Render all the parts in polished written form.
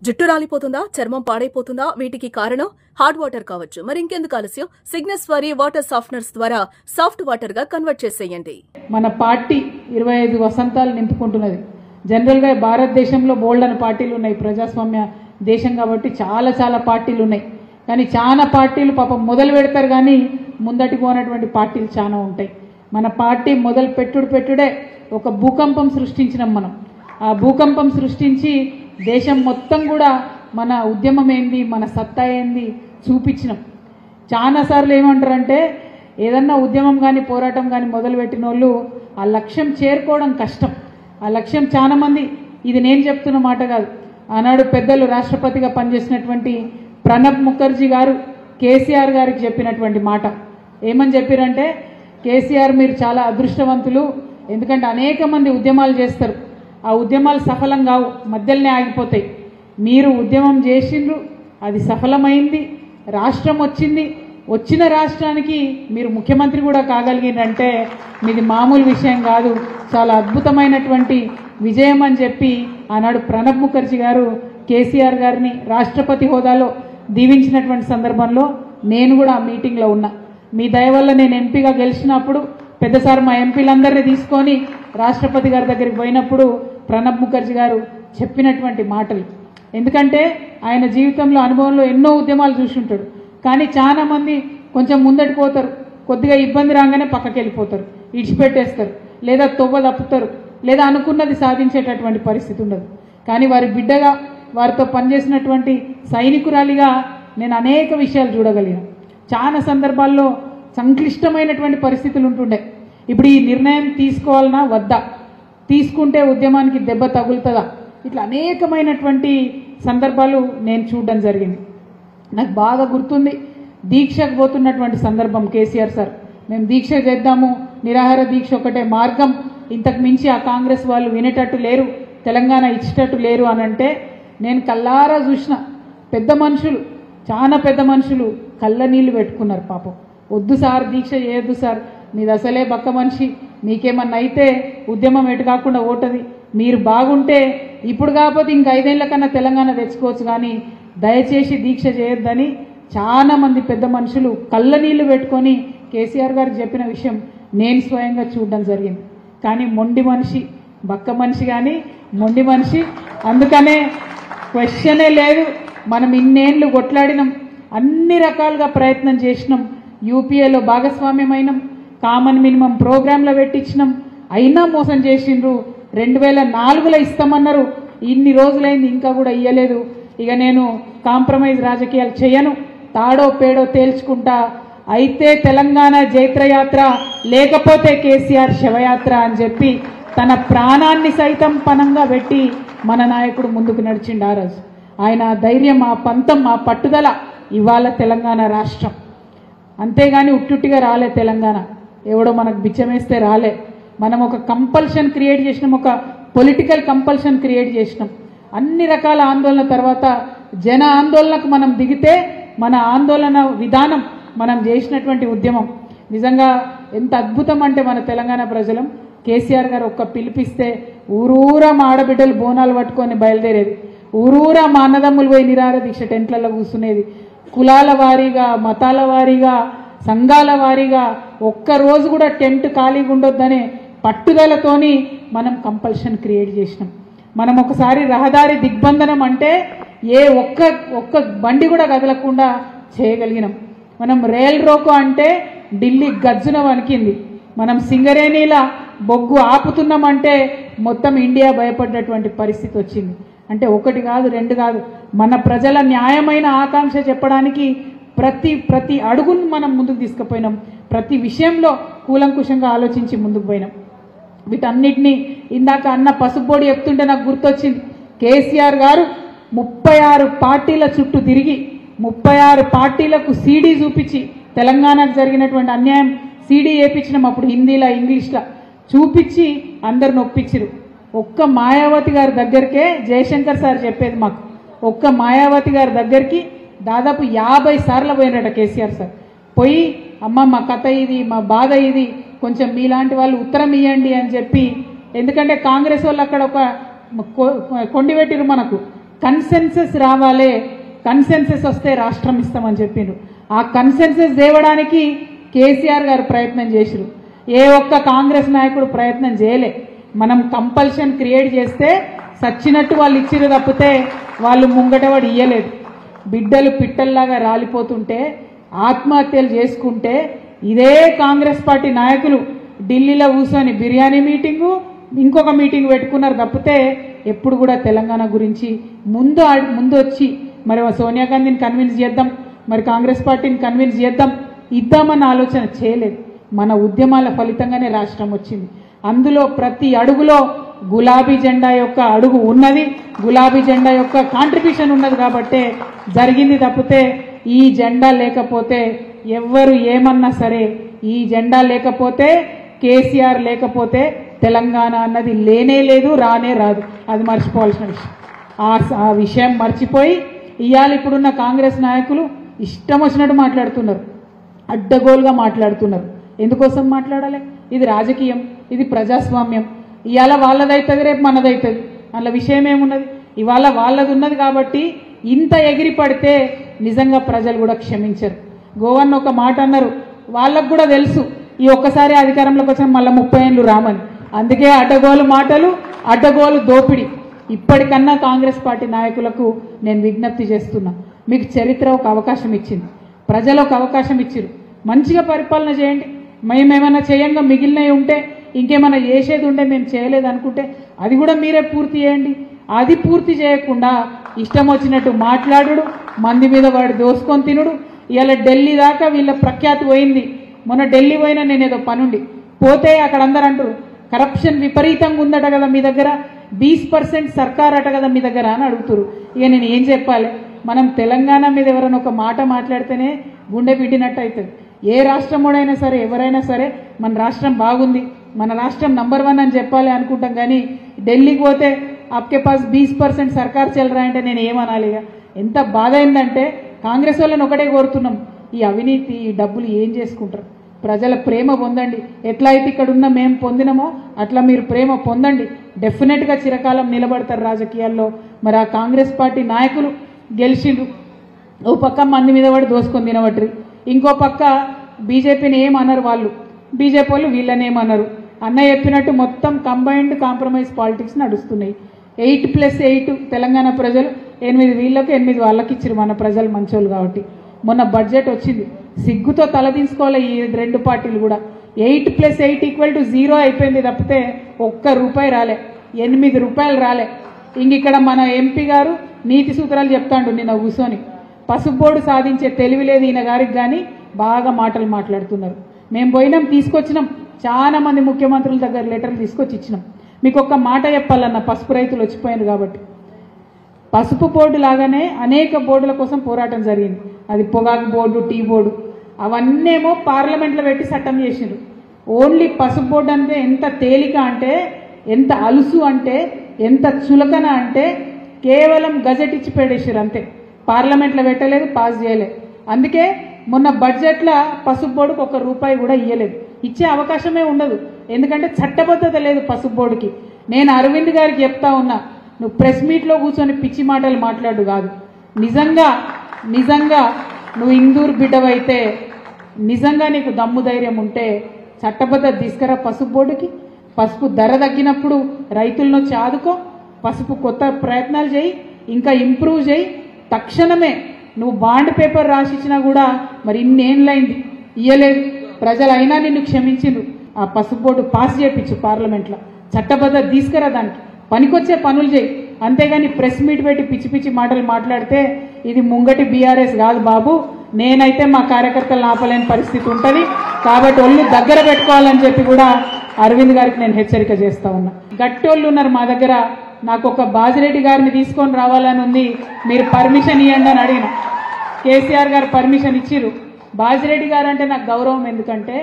జుట్టు రాలిపోతుందా, చర్మం పాడైపోతుందా? వీటికి కారణం హార్డ్ వాటర్ కావచ్చు. మరి ఇంకెందుకు ఆలస్యం? సిగ్నస్ వారి వాటర్ సాఫ్ట్నర్స్ ద్వారా సాఫ్ట్ వాటర్ గా కన్వర్ట్ చేసేయండి. మన పార్టీ 25 వసంతాలు నింపుకుంటున్నది. జనరల్ గా భారతదేశంలో బోల్డ్ అని పార్టీలు ఉన్నాయి. ప్రజాస్వామ్య దేశం కాబట్టి చాలా పార్టీలు ఉన్నాయి. కానీ చాలా పార్టీలు పాపం మొదలు పెడతారు కానీ ముందటికి పోనటువంటి పార్టీలు చాలా ఉంటాయి. మన పార్టీ మొదలు పెట్టుడే ఒక భూకంపం సృష్టించినాం మనం. ఆ భూకంపం సృష్టించి దేశం మొత్తం కూడా మన ఉద్యమం ఏంది, మన సత్తా ఏంది చూపించినాం. చాలాసార్లు ఏమంటారంటే ఏదన్నా ఉద్యమం కానీ పోరాటం కానీ మొదలుపెట్టిన వాళ్ళు ఆ లక్ష్యం చేరుకోవడం కష్టం. ఆ లక్ష్యం చాలా మంది, ఇది నేను చెప్తున్న మాట కాదు, ఆనాడు పెద్దలు రాష్ట్రపతిగా పనిచేసినటువంటి ప్రణబ్ ముఖర్జీ గారు కేసీఆర్ గారికి చెప్పినటువంటి మాట ఏమని చెప్పారంటే, కేసీఆర్ మీరు చాలా అదృష్టవంతులు, ఎందుకంటే అనేక మంది ఉద్యమాలు చేస్తారు, ఆ ఉద్యమాలు సఫలం కావు, మధ్యలోనే ఆగిపోతాయి. మీరు ఉద్యమం చేసిండ్రు, అది సఫలమైంది, రాష్ట్రం వచ్చింది, వచ్చిన రాష్ట్రానికి మీరు ముఖ్యమంత్రి కూడా కాగలిగిందంటే మీది మామూలు విషయం కాదు, చాలా అద్భుతమైనటువంటి విజయం అని చెప్పి ఆనాడు ప్రణబ్ ముఖర్జీ గారు కేసీఆర్ గారిని రాష్ట్రపతి హోదాలో దీవించినటువంటి సందర్భంలో నేను కూడా ఆ మీటింగ్లో ఉన్నా. మీ దయ వల్ల నేను ఎంపీగా గెలిచినప్పుడు పెద్దసారి మా ఎంపీలందరినీ తీసుకొని రాష్ట్రపతి గారి దగ్గరికి పోయినప్పుడు ప్రణబ్ ముఖర్జీ గారు చెప్పినటువంటి మాటలు, ఎందుకంటే ఆయన జీవితంలో అనుభవంలో ఎన్నో ఉద్యమాలు చూసుంటాడు. కానీ చాలా మంది కొంచెం ముందటి పోతారు, కొద్దిగా ఇబ్బంది రాగానే పక్కకి వెళ్ళిపోతారు, ఇడిచిపెట్టేస్తారు, లేదా తొవ్వ తప్పుతారు, లేదా అనుకున్నది సాధించేటటువంటి పరిస్థితి ఉండదు. కానీ వారి బిడ్డగా, వారితో పనిచేసినటువంటి సైనికురాలిగా నేను అనేక విషయాలు చూడగలిగాను. చాలా సందర్భాల్లో సంక్లిష్టమైనటువంటి పరిస్థితులు ఉంటుండే. ఇప్పుడు ఈ నిర్ణయం తీసుకోవాలన్నా వద్దా, తీసుకుంటే ఉద్యమానికి దెబ్బ తగులుతుందా, ఇట్లా అనేకమైనటువంటి సందర్భాలు నేను చూడడం జరిగింది. నాకు బాగా గుర్తుంది, దీక్షకు పోతున్నటువంటి సందర్భం. కేసీఆర్ సార్ మేము దీక్ష చేద్దాము, నిరాహార దీక్ష ఒకటే మార్గం, ఇంతకు మించి ఆ కాంగ్రెస్ వాళ్ళు వినేటట్టు లేరు, తెలంగాణ ఇచ్చేటట్టు లేరు అని అంటే నేను కల్లారా చూసిన. పెద్ద మనుషులు, చాలా పెద్ద మనుషులు కళ్ళ నీళ్లు పెట్టుకున్నారు. పాపం వద్దు సార్, దీక్ష చేయొద్దు సార్, మీది అసలే బక్క మనిషి, మీకేమన్నా అయితే ఉద్యమం ఎటు కాకుండా ఓటది, మీరు బాగుంటే ఇప్పుడు కాకపోతే ఇంక 5 ఏళ్ల కన్నా తెలంగాణ తెచ్చుకోవచ్చు, కానీ దయచేసి దీక్ష చేయొద్దని చాలా మంది పెద్ద మనుషులు కళ్ళ నీళ్లు పెట్టుకొని కేసీఆర్ గారికి చెప్పిన విషయం నేను స్వయంగా చూడడం జరిగింది. కానీ మొండి మనిషి, బక్క మనిషి కానీ మొండి మనిషి. అందుకనే క్వశ్చనే లేదు, మనం ఇన్నేళ్ళు కొట్లాడినాం, అన్ని రకాలుగా ప్రయత్నం చేసినాం, యూపీఏలో భాగస్వామ్యమైనాం, కామన్ మినిమం ప్రోగ్రాంలో పెట్టించినాం, అయినా మోసం చేసిండ్రు. 2004లో ఇస్తామన్నారు, ఇన్ని రోజులైంది ఇంకా కూడా ఇయ్యలేదు. ఇక నేను కాంప్రమైజ్ రాజకీయాలు చేయను, తాడో పేడో తేల్చుకుంటా, అయితే తెలంగాణ జైత్రయాత్ర, లేకపోతే కేసీఆర్ శవయాత్ర అని చెప్పి తన ప్రాణాన్ని సైతం పణంగా పెట్టి మన నాయకుడు ముందుకు నడిచిండు. ఆ రోజు ఆయన ధైర్యం, ఆ పంతం, ఆ పట్టుదల ఇవాళ తెలంగాణ రాష్ట్రం. అంతేగాని ఉట్టుట్టిగా రాలే తెలంగాణ, ఎవడో మనకు బిచ్చమేస్తే రాలే. మనం ఒక కంపల్షన్ క్రియేట్ చేసినాం, ఒక పొలిటికల్ కంపల్షన్ క్రియేట్ చేసినాం. అన్ని రకాల ఆందోళన తర్వాత జన ఆందోళనకు మనం దిగితే మన ఆందోళన విధానం, మనం చేసినటువంటి ఉద్యమం నిజంగా ఎంత అద్భుతం అంటే మన తెలంగాణ ప్రజలం. కేసీఆర్ గారు ఒక్క పిలిపిస్తే ఊరూరా మా ఆడబిడ్డలు బోనాలు పట్టుకొని బయలుదేరేది, ఊరూరా మా అన్నదమ్ములు పోయి నిరాహార దీక్ష టెంట్లలో కూర్చునేది, కులాల వారీగా, మతాల వారీగా, సంఘాల వారీగా ఒక్కరోజు కూడా టెంట్ ఖాళీగా ఉండొద్దనే పట్టుదలతోని మనం కంపల్షన్ క్రియేట్ చేసినాం. మనం ఒకసారి రహదారి దిగ్బంధనం అంటే ఏ ఒక్క బండి కూడా కదలకుండా చేయగలిగినాం. మనం రైల్ రోకో అంటే ఢిల్లీ గజ్జున వణికింది. మనం సింగరేణిల బొగ్గు ఆపుతున్నామంటే మొత్తం ఇండియా భయపడ్డటువంటి పరిస్థితి వచ్చింది. అంటే ఒకటి కాదు, రెండు కాదు, మన ప్రజల న్యాయమైన ఆకాంక్ష చెప్పడానికి ప్రతి అడుగును మనం ముందుకు తీసుకుపోయినాం, ప్రతి విషయంలో కూలంకుషంగా ఆలోచించి ముందుకు పోయినాం. వీటన్నిటినీ ఇందాక అన్న పసుపుబోడి చెప్తుంటే నాకు గుర్తొచ్చింది. కేసీఆర్ గారు 36 పార్టీల చుట్టూ తిరిగి 36 పార్టీలకు సీడీ చూపించి, తెలంగాణకు జరిగినటువంటి అన్యాయం సీడీ వేయించినాం, అప్పుడు హిందీలా ఇంగ్లీష్లా చూపించి అందరిని ఒప్పించరు. ఒక్క మాయావతి గారి దగ్గరికే జయశంకర్ సార్ చెప్పేది మాకు, ఒక్క మాయావతి గారి దగ్గరికి దాదాపు 50 సార్లు పోయినట కేసీఆర్ సార్. పోయి అమ్మ మా కథ ఇది, మా బాధ ఇది, కొంచెం మీలాంటి వాళ్ళు ఉత్తరం ఇవ్వండి అని చెప్పి. ఎందుకంటే కాంగ్రెస్ వాళ్ళు అక్కడ ఒక కొండి పెట్టిరు మనకు, కన్సెన్సస్ రావాలి, కన్సెన్సస్ వస్తే రాష్ట్రం ఇస్తామని చెప్పిండ్రు. ఆ కన్సెన్సస్ తేవడానికి కేసీఆర్ గారు ప్రయత్నం చేసిరు. ఏ ఒక్క కాంగ్రెస్ నాయకుడు ప్రయత్నం చేయలే. మనం కంపల్షన్ క్రియేట్ చేస్తే సచ్చినట్టు వాళ్ళు ఇచ్చిరు తప్పితే వాళ్ళు ముంగటవాడు ఇయ్యలేదు. బిడ్డలు పిట్టల్లాగా రాలిపోతుంటే ఆత్మహత్యలు చేసుకుంటే ఇదే కాంగ్రెస్ పార్టీ నాయకులు ఢిల్లీలో కూర్చొని బిర్యానీ మీటింగు ఇంకొక మీటింగ్ పెట్టుకున్నారు తప్పితే ఎప్పుడు కూడా తెలంగాణ గురించి ముందు వచ్చి మరి సోనియా గాంధీని కన్విన్స్ చేద్దాం, మరి కాంగ్రెస్ పార్టీని కన్విన్స్ చేద్దాం, ఇద్దామన్న ఆలోచన చేయలేదు. మన ఉద్యమాల ఫలితంగానే రాష్ట్రం వచ్చింది. అందులో ప్రతి అడుగులో గులాబీ జెండా యొక్క అడుగు ఉన్నది, గులాబీ జెండా యొక్క కాంట్రిబ్యూషన్ ఉన్నది కాబట్టే జరిగింది తప్పితే ఈ జెండా లేకపోతే ఎవ్వరు ఏమన్నా సరే, ఈ జెండా లేకపోతే కేసీఆర్ లేకపోతే తెలంగాణ అన్నది లేనే లేదు, రానే రాదు. అది మర్చిపోవాల్సిన విషయం. ఆ విషయం మర్చిపోయి ఇవాళ ఇప్పుడున్న కాంగ్రెస్ నాయకులు ఇష్టం వచ్చినట్టు మాట్లాడుతున్నారు, అడ్డగోలుగా మాట్లాడుతున్నారు. ఎందుకోసం మాట్లాడాలి? ఇది రాజకీయం, ఇది ప్రజాస్వామ్యం. ఇవాళ వాళ్ళదవుతుంది, రేపు మనదవుతుంది. అందులో విషయం ఏమున్నది? ఇవాళ వాళ్ళది ఉన్నది కాబట్టి ఇంత ఎగిరి పడితే నిజంగా ప్రజలు కూడా క్షమించరు. గోవన్ ఒక మాట అన్నారు, వాళ్ళకు కూడా తెలుసు ఈ ఒక్కసారి అధికారంలోకి వచ్చిన మళ్ళీ 30 ఏళ్ళు రామని. అందుకే అడ్డగోలు మాటలు, అడ్డగోలు దోపిడి. ఇప్పటికన్నా కాంగ్రెస్ పార్టీ నాయకులకు నేను విజ్ఞప్తి చేస్తున్నా, మీకు చరిత్ర ఒక అవకాశం ఇచ్చింది, ప్రజలు ఒక అవకాశం ఇచ్చిరు, మంచిగా పరిపాలన చేయండి. మేమేమైనా చేయంగా మిగిలినవి ఉంటే, ఇంకేమైనా చేసేది ఉంటే మేము చేయలేదు అనుకుంటే అది కూడా మీరే పూర్తి చేయండి. అది పూర్తి చేయకుండా ఇష్టం వచ్చినట్టు మాట్లాడుడు, మంది మీద వాడు దోసుకొని తినుడు. ఇవాళ ఢిల్లీ దాకా వీళ్ళ ప్రఖ్యాతి పోయింది. మొన్న ఢిల్లీ పోయినా నేను ఏదో పనుండి పోతే అక్కడ అందరూ అంటారు కరప్షన్ విపరీతంగా ఉందట కదా మీ దగ్గర, 20% సర్కార్ అట కదా మీ దగ్గర అని అడుగుతారు. ఇక నేను ఏం చెప్పాలి? మనం తెలంగాణ మీద ఎవరైనా ఒక మాట మాట్లాడితేనే గుండె పిట్టినట్టు అవుతుంది. ఏ రాష్ట్రమోడైనా సరే, ఎవరైనా సరే మన రాష్ట్రం బాగుంది, మన రాష్ట్రం నంబర్ 1 అని చెప్పాలి అనుకుంటాం. కానీ ఢిల్లీకి పోతే ఆప్కే పాస్ 20% సర్కార్ చెల్లరా అంటే నేను ఏమనాలి? ఎంత బాధ అయిందంటే కాంగ్రెస్ వాళ్ళని ఒకటే కోరుతున్నాం, ఈ అవినీతి, ఈ డబ్బులు ఏం చేసుకుంటారు? ప్రజల ప్రేమ పొందండి. ఎట్లా అయితే ఇక్కడ ఉన్న మేము పొందినామో అట్లా మీరు ప్రేమ పొందండి. డెఫినెట్గా చిరకాలం నిలబడతారు రాజకీయాల్లో. మరి ఆ కాంగ్రెస్ పార్టీ నాయకులు గెలిచిండ్రు. ఓ పక్క మంది మీద పడి దోసుకొని తినబట్టి, ఇంకో పక్క బీజేపీని ఏమన్నారు వాళ్ళు, బీజేపీ వాళ్ళు వీళ్ళని ఏమన్నారు. అన్న చెప్పినట్టు మొత్తం కంబైన్డ్ కాంప్రమైజ్ పాలిటిక్స్ నడుస్తున్నాయి. 8+8 తెలంగాణ ప్రజలు 8 వీళ్ళకి 8 వాళ్ళకి ఇచ్చారు. మన ప్రజలు మంచోళ్ళు కాబట్టి. మొన్న బడ్జెట్ వచ్చింది, సిగ్గుతో తలదించుకోవాలి ఈ 2 పార్టీలు కూడా. 8+8 = 0 అయిపోయింది తప్పితే ₹1 రాలే, 8 రూపాయలు రాలే. ఇక్కడ మన ఎంపీ గారు నీతి సూత్రాలు చెప్తాండు నిన్న కూర్చొని. పసుపు బోర్డు సాధించే తెలివి లేదు ఈయన గారికి, కానీ బాగా మాటలు మాట్లాడుతున్నారు. మేము పోయినాం, తీసుకొచ్చినాం, చాలా మంది ముఖ్యమంత్రుల దగ్గర లెటర్లు తీసుకొచ్చి ఇచ్చినాం. మీకు ఒక్క మాట చెప్పాలన్న, పసుపు రైతులు వచ్చిపోయారు కాబట్టి పసుపు బోర్డు లాగానే అనేక బోర్డుల కోసం పోరాటం జరిగింది. అది పొగాకు బోర్డు, టీ బోర్డు, అవన్నేమో పార్లమెంట్లో పెట్టి చట్టం చేసిండ్రు. ఓన్లీ పసుపు బోర్డు అంటే ఎంత తేలిక అంటే, ఎంత అలుసు అంటే, ఎంత చులకన అంటే కేవలం గజెట్ ఇచ్చి పెడేసారు అంతే. పార్లమెంట్లో పెట్టలేదు, పాస్ చేయలేదు. అందుకే మొన్న బడ్జెట్లో పసుపు బోర్డుకు ₹1 కూడా ఇవ్వలేదు. ఇచ్చే అవకాశమే ఉండదు, ఎందుకంటే చట్టబద్ధత లేదు పసుపు బోర్డుకి. నేను అరవింద్ గారికి చెప్తా ఉన్నా, నువ్వు ప్రెస్ మీట్లో కూర్చొని పిచ్చి మాటలు మాట్లాడు కాదు. నిజంగా నువ్వు ఇందూరు బిడ్డవైతే, నిజంగా నీకు దమ్ము ధైర్యం ఉంటే చట్టబద్ధత తీసుకురా పసుపు బోర్డుకి. పసుపు ధర తగ్గినప్పుడు రైతులను వచ్చి ఆదుకో, పసుపు కొత్త ప్రయత్నాలు చేయి, ఇంకా ఇంప్రూవ్ చేయి. తక్షణమే నువ్వు బాండ్ పేపర్ రాసిచ్చినా కూడా మరి ఇన్నేళ్ళైంది ఇయ్యలేదు, ప్రజలు అయినా నిన్ను క్షమించిండ్రు. ఆ పసుపు బోర్డు పాస్ చేయించు పార్లమెంట్లో, చట్టబద్ధత తీసుకురా, దానికి పనికొచ్చే పనులు చేయి. అంతేగాని ప్రెస్ మీట్ పెట్టి పిచ్చి పిచ్చి మాటలు మాట్లాడితే ఇది ముంగటి బీఆర్ఎస్ కాదు బాబు. నేనైతే మా కార్యకర్తలు ఆపలేని పరిస్థితి ఉంటుంది. కాబట్టి ఒళ్ళు దగ్గర పెట్టుకోవాలని చెప్పి కూడా అరవింద్ గారికి నేను హెచ్చరిక చేస్తా ఉన్నా. గట్టోళ్ళు ఉన్నారు మా దగ్గర, నాకు ఒక బాజిరెడ్డి గారిని తీసుకొని రావాలని ఉంది, మీరు పర్మిషన్ ఇవ్వండి అని అడిగిన. కేసీఆర్ గారు పర్మిషన్ ఇచ్చిర్రు. బాజిరెడ్డి గారు అంటే నాకు గౌరవం, ఎందుకంటే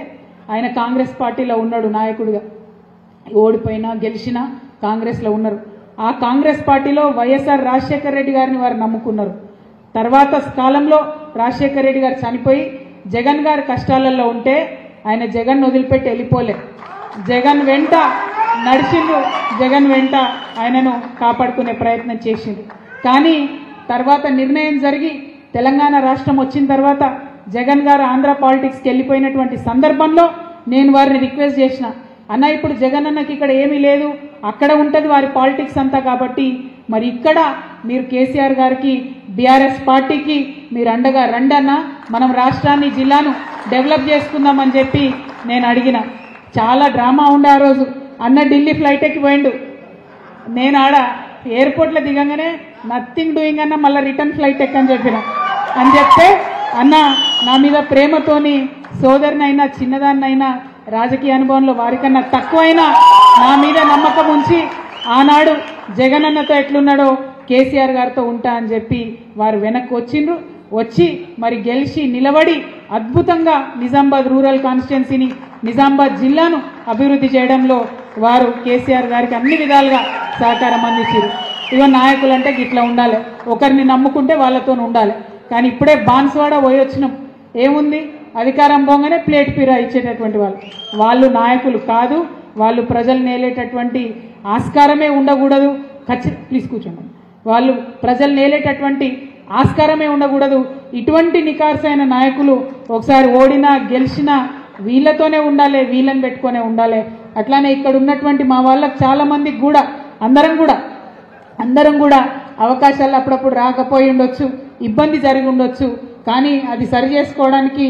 ఆయన కాంగ్రెస్ పార్టీలో ఉన్నాడు నాయకుడిగా. ఓడిపోయినా గెలిచినా కాంగ్రెస్లో ఉన్నారు. ఆ కాంగ్రెస్ పార్టీలో వైఎస్ఆర్ రాజశేఖర రెడ్డి గారిని వారు నమ్ముకున్నారు. తర్వాత కాలంలో రాజశేఖర రెడ్డి గారు చనిపోయి జగన్ గారు కష్టాలలో ఉంటే ఆయన జగన్ వదిలిపెట్టి వెళ్ళిపోలే, జగన్ వెంట నడిచిండు, జగన్ వెంట ఆయనను కాపాడుకునే ప్రయత్నం చేసిండు. కానీ తర్వాత నిర్ణయం జరిగి తెలంగాణ రాష్ట్రం వచ్చిన తర్వాత జగన్ గారు ఆంధ్ర పాలిటిక్స్కి వెళ్ళిపోయినటువంటి సందర్భంలో నేను వారిని రిక్వెస్ట్ చేసిన, అన్న ఇప్పుడు జగన్ అన్నకి ఇక్కడ ఏమీ లేదు, అక్కడ ఉంటుంది వారి పాలిటిక్స్ అంతా, కాబట్టి మరి ఇక్కడ మీరు కేసీఆర్ గారికి బీఆర్ఎస్ పార్టీకి మీరు అండగా రండన్న, మనం రాష్ట్రాన్ని జిల్లాను డెవలప్ చేసుకుందామని చెప్పి నేను అడిగిన. చాలా డ్రామా ఉండే ఆ రోజు. అన్న ఢిల్లీ ఫ్లైట్ ఎక్కి పోయిండు, నేను ఆడ ఎయిర్పోర్ట్లో దిగంగానే నథింగ్ డూయింగ్ అన్న మళ్ళీ రిటర్న్ ఫ్లైట్ ఎక్కని చెప్పిన. అని చెప్తే అన్న నా మీద ప్రేమతోని సోదరినైనా చిన్నదాన్నైనా రాజకీయ అనుభవంలో వారికన్నా తక్కువైనా నా మీద నమ్మకం ఉంచి ఆనాడు జగన్ అన్నతో ఎట్లున్నాడో కేసీఆర్ గారితో ఉంటా అని చెప్పి వారు వెనక్కి వచ్చిండ్రు. వచ్చి మరి గెలిచి నిలబడి అద్భుతంగా నిజామాబాద్ రూరల్ కాన్స్టిట్యున్సీని నిజామాబాద్ జిల్లాను అభివృద్ధి చేయడంలో వారు కేసీఆర్ గారికి అన్ని విధాలుగా సహకారం అందించారు. ఇక నాయకులు అంటే ఇట్లా ఉండాలి, ఒకరిని నమ్ముకుంటే వాళ్ళతో ఉండాలి. కానీ ఇప్పుడే బాన్స్వాడ పోయి వచ్చినాం, ఏముంది అధికారం పోగానే ప్లేట్ పీరా ఇచ్చేటటువంటి వాళ్ళు నాయకులు కాదు, వాళ్ళు ప్రజలు నేలేటటువంటి ఆస్కారమే ఉండకూడదు. ప్లీజ్ కూర్చోండి. వాళ్ళు ప్రజలు నేలేటటువంటి ఆస్కారమే ఉండకూడదు. ఇటువంటి నికార్సైన నాయకులు ఒకసారి ఓడినా గెలిచినా వీళ్ళతోనే ఉండాలి, వీళ్ళని పెట్టుకునే ఉండాలి. అట్లానే ఇక్కడ ఉన్నటువంటి మా వాళ్ళకి చాలా మందికి కూడా అందరం కూడా అవకాశాలు అప్పుడప్పుడు రాకపోయి ఉండొచ్చు, ఇబ్బంది జరిగి ఉండొచ్చు. కానీ అది సరి చేసుకోవడానికి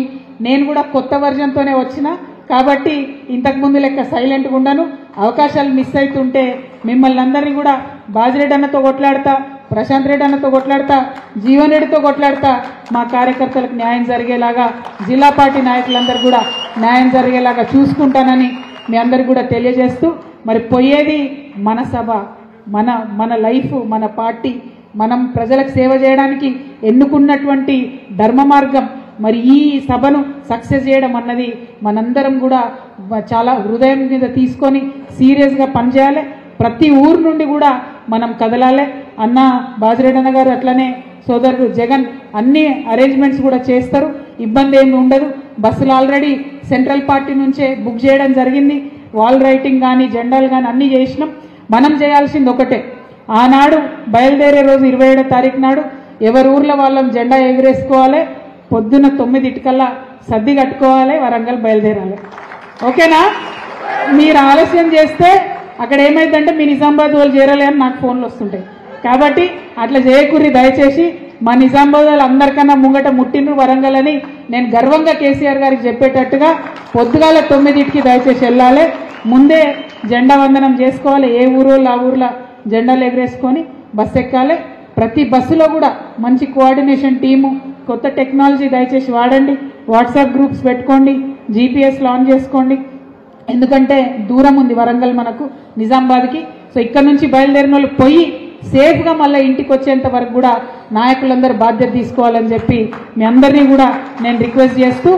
నేను కూడా కొత్త వర్జన్తోనే వచ్చిన, కాబట్టి ఇంతకుముందు లెక్క సైలెంట్గా ఉండను. అవకాశాలు మిస్ అవుతుంటే మిమ్మల్ని అందరినీ కూడా బాజిరెడ్డి అన్నతో కొట్లాడతా, ప్రశాంత్ రెడ్డి అన్నతో కొట్లాడతా, జీవన్ రెడ్డితో కొట్లాడతా, మా కార్యకర్తలకు న్యాయం జరిగేలాగా, జిల్లా పార్టీ నాయకులందరూ కూడా న్యాయం జరిగేలాగా చూసుకుంటానని మీ అందరికి కూడా తెలియజేస్తూ, మరి పోయేది మన సభ, మన లైఫ్, మన పార్టీ, మనం ప్రజలకు సేవ చేయడానికి ఎన్నుకున్నటువంటి ధర్మ మార్గం. మరి ఈ సభను సక్సెస్ చేయడం అన్నది మనందరం కూడా చాలా హృదయం మీద తీసుకొని సీరియస్గా పనిచేయాలి. ప్రతి ఊరు నుండి కూడా మనం కదలాలి. అన్న బాజిరెడ్డి అన్న గారు అట్లనే సోదరుడు జగన్ అన్ని అరేంజ్మెంట్స్ కూడా చేస్తారు, ఇబ్బంది ఏమి ఉండదు. బస్సులు ఆల్రెడీ సెంట్రల్ పార్టీ నుంచే బుక్ చేయడం జరిగింది. వాల్ రైటింగ్ కానీ జెండాలు కానీ అన్నీ చేసినాం. మనం చేయాల్సింది ఒకటే, ఆనాడు బయలుదేరే రోజు 27వ తారీఖు నాడు ఎవరి ఊర్లో వాళ్ళం జెండా ఎగరేసుకోవాలి, పొద్దున్న 9 సర్ది కట్టుకోవాలి, వరంగల్ బయలుదేరాలి. ఓకేనా? మీరు ఆలస్యం చేస్తే అక్కడ ఏమైందంటే మీ నిజామాబాద్ వాళ్ళు చేరాలి అని నాకు ఫోన్లు వస్తుంటాయి. కాబట్టి అట్లా చేయకూరి, దయచేసి మా నిజామాబాద్ వాళ్ళు అందరికన్నా ముంగట ముట్టిండ్రు వరంగల్ అని నేను గర్వంగా కేసీఆర్ గారికి చెప్పేటట్టుగా పొద్దుగాల 9కి దయచేసి వెళ్ళాలి. ముందే జెండా వందనం చేసుకోవాలి. ఏ ఊరోళ్ళు ఆ ఊర్లో జెండాలు ఎగరేసుకొని బస్సు ఎక్కాలి. ప్రతి బస్సులో కూడా మంచి కోఆర్డినేషన్ టీము, కొత్త టెక్నాలజీ దయచేసి వాడండి. వాట్సాప్ గ్రూప్స్ పెట్టుకోండి, జీపీఎస్లు ఆన్ చేసుకోండి. ఎందుకంటే దూరం ఉంది వరంగల్ మనకు నిజామాబాద్కి. సో ఇక్కడ నుంచి బయలుదేరిన వాళ్ళు పోయి సేఫ్గా మళ్ళీ ఇంటికి వచ్చేంత వరకు కూడా నాయకులందరూ బాధ్యత తీసుకోవాలని చెప్పి మీ అందరినీ కూడా నేను రిక్వెస్ట్ చేస్తూ